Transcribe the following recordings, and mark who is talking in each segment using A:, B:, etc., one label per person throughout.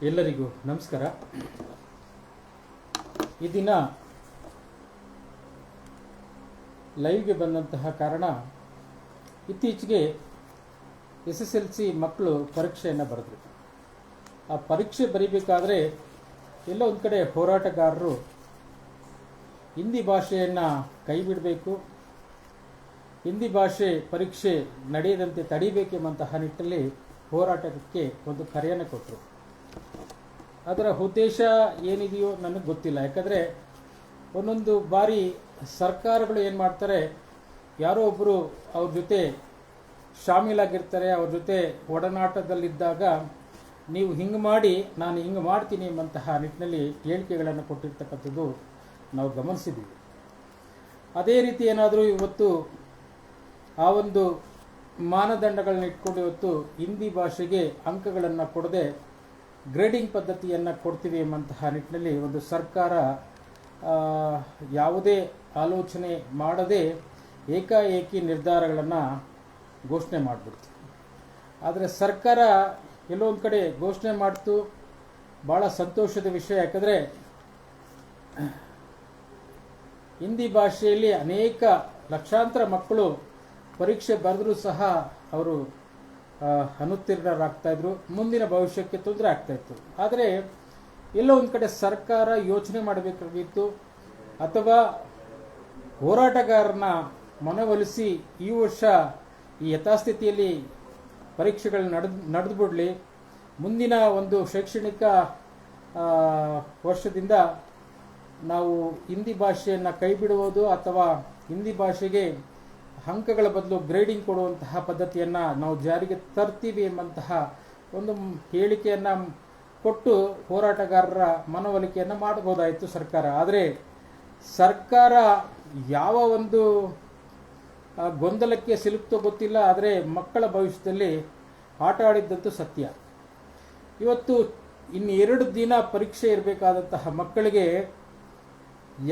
A: ಎಲ್ಲರಿಗೂ ನಮಸ್ಕಾರ. ಈ ದಿನ ಲೈವ್ಗೆ ಬಂದಂತಹ ಕಾರಣ, ಇತ್ತೀಚೆಗೆ SSLC ಮಕ್ಕಳು ಪರೀಕ್ಷೆಯನ್ನು ಬರೆದ್ರು. ಆ ಪರೀಕ್ಷೆ ಬರೀಬೇಕಾದ್ರೆ ಎಲ್ಲೋ ಒಂದು ಕಡೆ ಹೋರಾಟಗಾರರು ಹಿಂದಿ ಭಾಷೆಯನ್ನು ಕೈ ಬಿಡಬೇಕು, ಹಿಂದಿ ಭಾಷೆ ಪರೀಕ್ಷೆ ನಡೆಯದಂತೆ ತಡಿಬೇಕೆಂಬಂತಹ ನಿಟ್ಟಿನಲ್ಲಿ ಹೋರಾಟಕ್ಕೆ ಒಂದು ಕರೆಯನ್ನು ಕೊಟ್ಟರು. ಅದರ ಉದ್ದೇಶ ಏನಿದೆಯೋ ನನಗೆ ಗೊತ್ತಿಲ್ಲ. ಯಾಕಂದರೆ ಒಂದೊಂದು ಬಾರಿ ಸರ್ಕಾರಗಳು ಏನು ಮಾಡ್ತಾರೆ, ಯಾರೋ ಒಬ್ಬರು ಅವ್ರ ಜೊತೆ ಶಾಮೀಲಾಗಿರ್ತಾರೆ, ಅವ್ರ ಜೊತೆ ಒಡನಾಟದಲ್ಲಿದ್ದಾಗ ನೀವು ಹಿಂಗೆ ಮಾಡಿ ನಾನು ಹಿಂಗೆ ಮಾಡ್ತೀನಿ ಎಂಬಂತಹ ನಿಟ್ಟಿನಲ್ಲಿ ಹೇಳಿಕೆಗಳನ್ನು ಕೊಟ್ಟಿರ್ತಕ್ಕಂಥದ್ದು ನಾವು ಗಮನಿಸಿದ್ದೀವಿ. ಅದೇ ರೀತಿ ಏನಾದರೂ ಇವತ್ತು ಆ ಒಂದು ಮಾನದಂಡಗಳನ್ನ ಇಟ್ಕೊಂಡು ಇವತ್ತು ಹಿಂದಿ ಭಾಷೆಗೆ ಅಂಕಗಳನ್ನು ಕೊಡದೆ ಗ್ರೇಡಿಂಗ್ ಪದ್ಧತಿಯನ್ನು ಕೊಡ್ತೀವಿ ಎಂಬಂತಹ ನಿಟ್ಟಿನಲ್ಲಿ ಒಂದು ಸರ್ಕಾರ ಯಾವುದೇ ಆಲೋಚನೆ ಮಾಡದೆ ಏಕಾಏಕಿ ನಿರ್ಧಾರಗಳನ್ನು ಘೋಷಣೆ ಮಾಡಿಬಿಡ್ತು. ಆದರೆ ಸರ್ಕಾರ ಎಲ್ಲೋ ಒಂದು ಕಡೆ ಘೋಷಣೆ ಮಾಡ್ತು, ಭಾಳ ಸಂತೋಷದ ವಿಷಯ. ಯಾಕಂದರೆ ಹಿಂದಿ ಭಾಷೆಯಲ್ಲಿ ಅನೇಕ ಲಕ್ಷಾಂತರ ಮಕ್ಕಳು ಪರೀಕ್ಷೆ ಬರೆದರೂ ಸಹ ಅವರು ಅನುತ್ತೀರ್ಣರಾಗ್ತಾಯಿದ್ರು, ಮುಂದಿನ ಭವಿಷ್ಯಕ್ಕೆ ತೊಂದರೆ ಆಗ್ತಾಯಿತ್ತು. ಆದರೆ ಎಲ್ಲೋ ಒಂದು ಕಡೆ ಸರ್ಕಾರ ಯೋಚನೆ ಮಾಡಬೇಕಾಗಿತ್ತು, ಅಥವಾ ಹೋರಾಟಗಾರನ ಮನವೊಲಿಸಿ ಈ ವರ್ಷ ಈ ಯಥಾಸ್ಥಿತಿಯಲ್ಲಿ ಪರೀಕ್ಷೆಗಳು ನಡೆದು ಬಿಡಲಿ, ಮುಂದಿನ ಒಂದು ಶೈಕ್ಷಣಿಕ ವರ್ಷದಿಂದ ನಾವು ಹಿಂದಿ ಭಾಷೆಯನ್ನು ಕೈ ಬಿಡುವುದು ಅಥವಾ ಹಿಂದಿ ಭಾಷೆಗೆ ಅಂಕಗಳ ಬದಲು ಗ್ರೇಡಿಂಗ್ ಕೊಡುವಂತಹ ಪದ್ಧತಿಯನ್ನು ನಾವು ಜಾರಿಗೆ ತರ್ತೀವಿ ಎಂಬಂತಹ ಒಂದು ಹೇಳಿಕೆಯನ್ನು ಕೊಟ್ಟು ಹೋರಾಟಗಾರರ ಮನವೊಲಿಕೆಯನ್ನು ಮಾಡಬಹುದಾಯಿತು ಸರ್ಕಾರ. ಆದರೆ ಸರ್ಕಾರ ಯಾವ ಒಂದು ಗೊಂದಲಕ್ಕೆ ಸಿಲುಕ್ತೋ ಗೊತ್ತಿಲ್ಲ, ಆದರೆ ಮಕ್ಕಳ ಭವಿಷ್ಯದಲ್ಲಿ ಆಟ ಆಡಿದ್ದಂತೂ ಸತ್ಯ. ಇವತ್ತು ಇನ್ನು 2 ದಿನ ಪರೀಕ್ಷೆ ಇರಬೇಕಾದಂತಹ ಮಕ್ಕಳಿಗೆ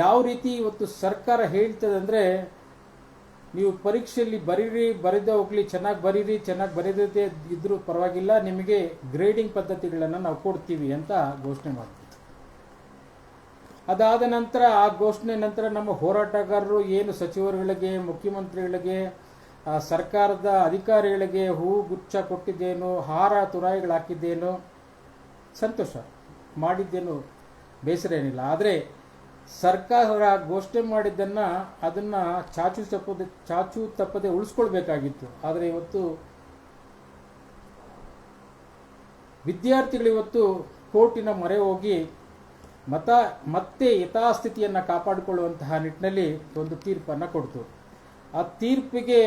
A: ಯಾವ ರೀತಿ ಇವತ್ತು ಸರ್ಕಾರ ಹೇಳ್ತದೆ ಅಂದರೆ, ನೀವು ಪರೀಕ್ಷೆಯಲ್ಲಿ ಬರೀದೇ ಹೋಗ್ಲಿ, ಚೆನ್ನಾಗಿ ಬರೀದೇ ಇದ್ರೂ ಪರವಾಗಿಲ್ಲ, ನಿಮಗೆ ಗ್ರೇಡಿಂಗ್ ಪದ್ಧತಿಗಳನ್ನು ನಾವು ಕೊಡ್ತೀವಿ ಅಂತ ಘೋಷಣೆ ಮಾಡ್ತೀವಿ. ಅದಾದ ನಂತರ ಆ ಘೋಷಣೆ ನಂತರ ನಮ್ಮ ಹೋರಾಟಗಾರರು ಏನು ಸಚಿವರುಗಳಿಗೆ, ಮುಖ್ಯಮಂತ್ರಿಗಳಿಗೆ, ಸರ್ಕಾರದ ಅಧಿಕಾರಿಗಳಿಗೆ ಹೂ ಗುಚ್ಛ ಕೊಟ್ಟಿದ್ದೇನು, ಹಾರ ತುರಾಯಿಗಳು ಹಾಕಿದ್ದೇನು, ಸಂತೋಷ ಮಾಡಿದ್ದೇನು, ಬೇಸರ ಏನಿಲ್ಲ. ಆದರೆ ಸರ್ಕಾರ ಘೋಷಣೆ ಮಾಡಿದ್ದನ್ನು ಅದನ್ನು ಚಾಚು ತಪ್ಪದೆ ಉಳಿಸ್ಕೊಳ್ಬೇಕಾಗಿತ್ತು. ಆದರೆ ಇವತ್ತು ವಿದ್ಯಾರ್ಥಿಗಳು ಇವತ್ತು ಕೋರ್ಟಿನ ಮೊರೆ ಹೋಗಿ ಮತ್ತೆ ಯಥಾಸ್ಥಿತಿಯನ್ನು ಕಾಪಾಡಿಕೊಳ್ಳುವಂತಹ ನಿಟ್ಟಿನಲ್ಲಿ ಒಂದು ತೀರ್ಪನ್ನು ಕೊಡ್ತು. ಆ ತೀರ್ಪಿಗೆ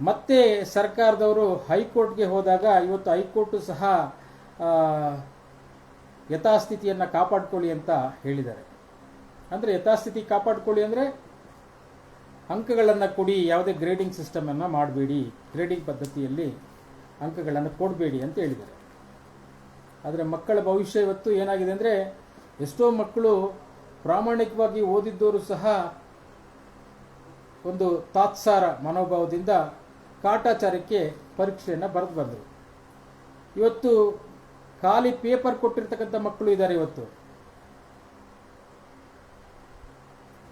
A: ಮತ್ತೆ ಸರ್ಕಾರದವರು ಹೈಕೋರ್ಟ್ಗೆ ಹೋದಾಗ ಇವತ್ತು ಹೈಕೋರ್ಟು ಸಹ ಯಥಾಸ್ಥಿತಿಯನ್ನು ಕಾಪಾಡಿಕೊಳ್ಳಿ ಅಂತ ಹೇಳಿದ್ದಾರೆ. ಅಂದರೆ ಯಥಾಸ್ಥಿತಿ ಕಾಪಾಡಿಕೊಳ್ಳಿ ಅಂದರೆ ಅಂಕಗಳನ್ನು ಕೊಡಿ, ಯಾವುದೇ ಗ್ರೇಡಿಂಗ್ ಸಿಸ್ಟಮನ್ನು ಮಾಡಬೇಡಿ, ಗ್ರೇಡಿಂಗ್ ಪದ್ಧತಿಯಲ್ಲಿ ಅಂಕಗಳನ್ನು ಕೊಡಬೇಡಿ ಅಂತ ಹೇಳಿದ್ದಾರೆ. ಆದರೆ ಮಕ್ಕಳ ಭವಿಷ್ಯ ಇವತ್ತು ಏನಾಗಿದೆ ಅಂದರೆ, ಎಷ್ಟೋ ಮಕ್ಕಳು ಪ್ರಾಮಾಣಿಕವಾಗಿ ಓದಿದ್ದವರು ಸಹ ಒಂದು ತಾತ್ಸಾರ ಮನೋಭಾವದಿಂದ ಕಾಟಾಚಾರಕ್ಕೆ ಪರೀಕ್ಷೆಯನ್ನು ಬರೆದು ಬಂದರು. ಇವತ್ತು ಖಾಲಿ ಪೇಪರ್ ಕೊಟ್ಟಿರ್ತಕ್ಕಂಥ ಮಕ್ಕಳು ಇದ್ದಾರೆ. ಇವತ್ತು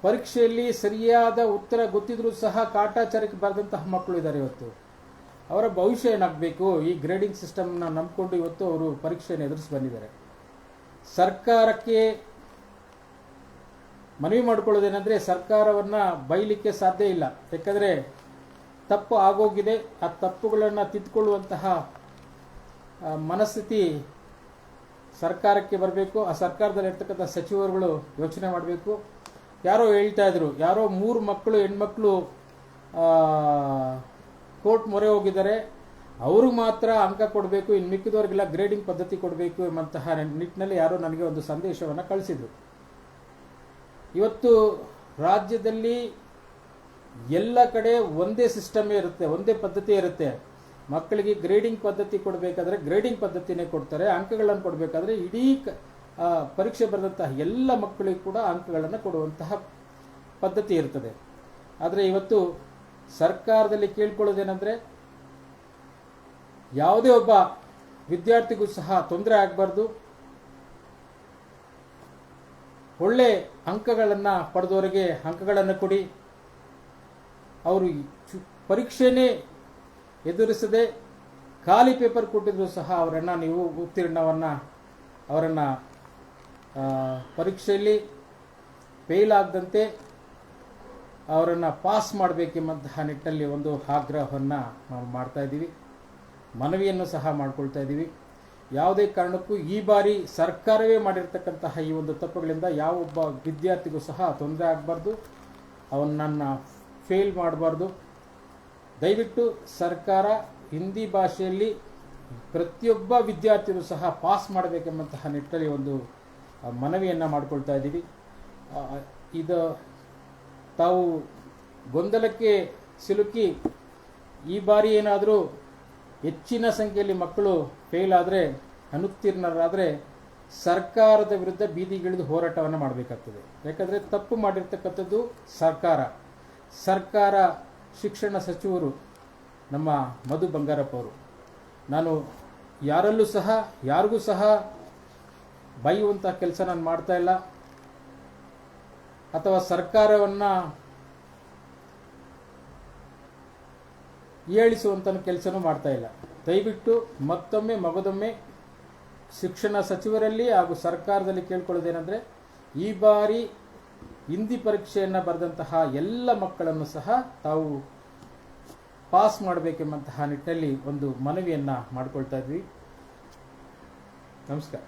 A: ಪರೀಕ್ಷೆಯಲ್ಲಿ ಸರಿಯಾದ ಉತ್ತರ ಗೊತ್ತಿದ್ರೂ ಸಹ ಕಾಟಾಚಾರಕ್ಕೆ ಬರೆದಂತಹ ಮಕ್ಕಳು ಇದ್ದಾರೆ. ಇವತ್ತು ಅವರ ಭವಿಷ್ಯ ಏನಾಗಬೇಕು? ಈ ಗ್ರೇಡಿಂಗ್ ಸಿಸ್ಟಮ್ನ ನಂಬಿಕೊಂಡು ಇವತ್ತು ಅವರು ಪರೀಕ್ಷೆಯನ್ನು ಎದುರಿಸಿ ಬಂದಿದ್ದಾರೆ. ಸರ್ಕಾರಕ್ಕೆ ಮನವಿ ಮಾಡಿಕೊಳ್ಳೋದೇನೆಂದರೆ, ಸರ್ಕಾರವನ್ನು ಬೈಲಿಕ್ಕೆ ಸಾಧ್ಯ ಇಲ್ಲ. ಯಾಕಂದರೆ ತಪ್ಪು ಆಗೋಗಿದೆ, ಆ ತಪ್ಪುಗಳನ್ನು ತಿದ್ದುಕೊಳ್ಳುವಂತಹ ಮನಸ್ಥಿತಿ ಸರ್ಕಾರಕ್ಕೆ ಬರಬೇಕು. ಆ ಸರ್ಕಾರದಲ್ಲಿರ್ತಕ್ಕಂಥ ಸಚಿವರುಗಳು ಯೋಚನೆ ಮಾಡಬೇಕು. ಯಾರೋ ಹೇಳ್ತಾ ಇದ್ರು, ಯಾರೋ 3 ಮಕ್ಕಳು ಹೆಣ್ಮಕ್ಳು ಕೋರ್ಟ್ ಮೊರೆ ಹೋಗಿದ್ದಾರೆ, ಅವ್ರಿಗೆ ಮಾತ್ರ ಅಂಕ ಕೊಡಬೇಕು, ಇನ್ನು ಮಿಕ್ಕಿದವ್ರಿಗೆಲ್ಲ ಗ್ರೇಡಿಂಗ್ ಪದ್ಧತಿ ಕೊಡಬೇಕು ಎಂಬಂತಹ ನಿಟ್ಟಿನಲ್ಲಿ ಯಾರೋ ನನಗೆ ಒಂದು ಸಂದೇಶವನ್ನು ಕಳಿಸಿದ್ರು. ಇವತ್ತು ರಾಜ್ಯದಲ್ಲಿ ಎಲ್ಲ ಕಡೆ ಒಂದೇ ಸಿಸ್ಟಮೇ ಇರುತ್ತೆ, ಒಂದೇ ಪದ್ಧತಿ ಇರುತ್ತೆ. ಮಕ್ಕಳಿಗೆ ಗ್ರೇಡಿಂಗ್ ಪದ್ಧತಿ ಕೊಡಬೇಕಾದ್ರೆ ಗ್ರೇಡಿಂಗ್ ಪದ್ಧತಿನೇ ಕೊಡ್ತಾರೆ, ಅಂಕಗಳನ್ನು ಕೊಡಬೇಕಾದ್ರೆ ಇಡೀ ಪರೀಕ್ಷೆ ಬರೆದಂತಹ ಎಲ್ಲ ಮಕ್ಕಳಿಗೂ ಕೂಡ ಅಂಕಗಳನ್ನು ಕೊಡುವಂತಹ ಪದ್ಧತಿ ಇರ್ತದೆ. ಆದರೆ ಇವತ್ತು ಸರ್ಕಾರದಲ್ಲಿ ಕೇಳ್ಕೊಳ್ಳೋದೇನೆಂದರೆ, ಯಾವುದೇ ಒಬ್ಬ ವಿದ್ಯಾರ್ಥಿಗೂ ಸಹ ತೊಂದರೆ ಆಗಬಾರ್ದು, ಒಳ್ಳೆ ಅಂಕಗಳನ್ನು ಪಡೆದವರಿಗೆ ಅಂಕಗಳನ್ನು ಕೊಡಿ. ಅವರು ಪರೀಕ್ಷೆನೇ ಎದುರಿಸದೆ ಖಾಲಿ ಪೇಪರ್ ಕೊಟ್ಟಿದ್ರು ಸಹ ಅವರನ್ನು ನೀವು ಅವರನ್ನು ಪರೀಕ್ಷೆಯಲ್ಲಿ ಫೇಲ್ ಆಗದಂತೆ ಅವರನ್ನು ಪಾಸ್ ಮಾಡಬೇಕೆಂಬಂತಹ ನಿಟ್ಟಿನಲ್ಲಿ ಒಂದು ಆಗ್ರಹವನ್ನು ನಾವು ಮಾಡ್ತಾ ಇದ್ದೀವಿ, ಮನವಿಯನ್ನು ಸಹ ಮಾಡ್ಕೊಳ್ತಾ ಇದ್ದೀವಿ. ಯಾವುದೇ ಕಾರಣಕ್ಕೂ ಈ ಬಾರಿ ಸರ್ಕಾರವೇ ಮಾಡಿರ್ತಕ್ಕಂತಹ ಈ ಒಂದು ತಪ್ಪುಗಳಿಂದ ಯಾವೊಬ್ಬ ವಿದ್ಯಾರ್ಥಿಗೂ ಸಹ ತೊಂದರೆ ಆಗಬಾರ್ದು, ಅವನನ್ನು ಫೇಲ್ ಮಾಡಬಾರ್ದು. ದಯವಿಟ್ಟು ಸರ್ಕಾರ ಹಿಂದಿ ಭಾಷೆಯಲ್ಲಿ ಪ್ರತಿಯೊಬ್ಬ ವಿದ್ಯಾರ್ಥಿಯೂ ಸಹ ಪಾಸ್ ಮಾಡಬೇಕೆಂಬಂತಹ ನಿಟ್ಟಿನಲ್ಲಿ ಒಂದು ಮನವಿಯನ್ನು ಮಾಡಿಕೊಳ್ತಾ ಇದ್ದೀವಿ. ಇದು ತಾವು ಗೊಂದಲಕ್ಕೆ ಸಿಲುಕಿ ಈ ಬಾರಿ ಏನಾದರೂ ಹೆಚ್ಚಿನ ಸಂಖ್ಯೆಯಲ್ಲಿ ಮಕ್ಕಳು ಫೇಲ್ ಆದರೆ, ಅನುತ್ತೀರ್ಣರಾದರೆ ಸರ್ಕಾರದ ವಿರುದ್ಧ ಬೀದಿಗಿಳಿದು ಹೋರಾಟವನ್ನು ಮಾಡಬೇಕಾಗ್ತದೆ. ಯಾಕಂದರೆ ತಪ್ಪು ಮಾಡಿರ್ತಕ್ಕಂಥದ್ದು ಸರ್ಕಾರ, ಶಿಕ್ಷಣ ಸಚಿವರು ನಮ್ಮ ಮಧು ಬಂಗಾರಪ್ಪ ಅವರು. ನಾನು ಯಾರಿಗೂ ಸಹ ಬೈಯುವಂಥ ಕೆಲಸ ನಾನು ಮಾಡ್ತಾ ಇಲ್ಲ, ಅಥವಾ ಸರ್ಕಾರವನ್ನು ಏಳಿಸುವಂಥ ಕೆಲಸನೂ ಮಾಡ್ತಾ ಇಲ್ಲ. ದಯವಿಟ್ಟು ಮಗದೊಮ್ಮೆ ಶಿಕ್ಷಣ ಸಚಿವರಲ್ಲಿ ಹಾಗೂ ಸರ್ಕಾರದಲ್ಲಿ ಕೇಳ್ಕೊಳ್ಳೋದೇನೆಂದರೆ, ಈ ಬಾರಿ ಹಿಂದಿ ಪರೀಕ್ಷೆಯನ್ನು ಬರೆದಂತಹ ಎಲ್ಲ ಮಕ್ಕಳನ್ನು ಸಹ ತಾವು ಪಾಸ್ ಮಾಡಬೇಕೆಂಬಂತಹ ನಿಟ್ಟಿನಲ್ಲಿ ಒಂದು ಮನವಿಯನ್ನು ಮಾಡಿಕೊಳ್ತಾ ಇದ್ವಿ. ನಮಸ್ಕಾರ.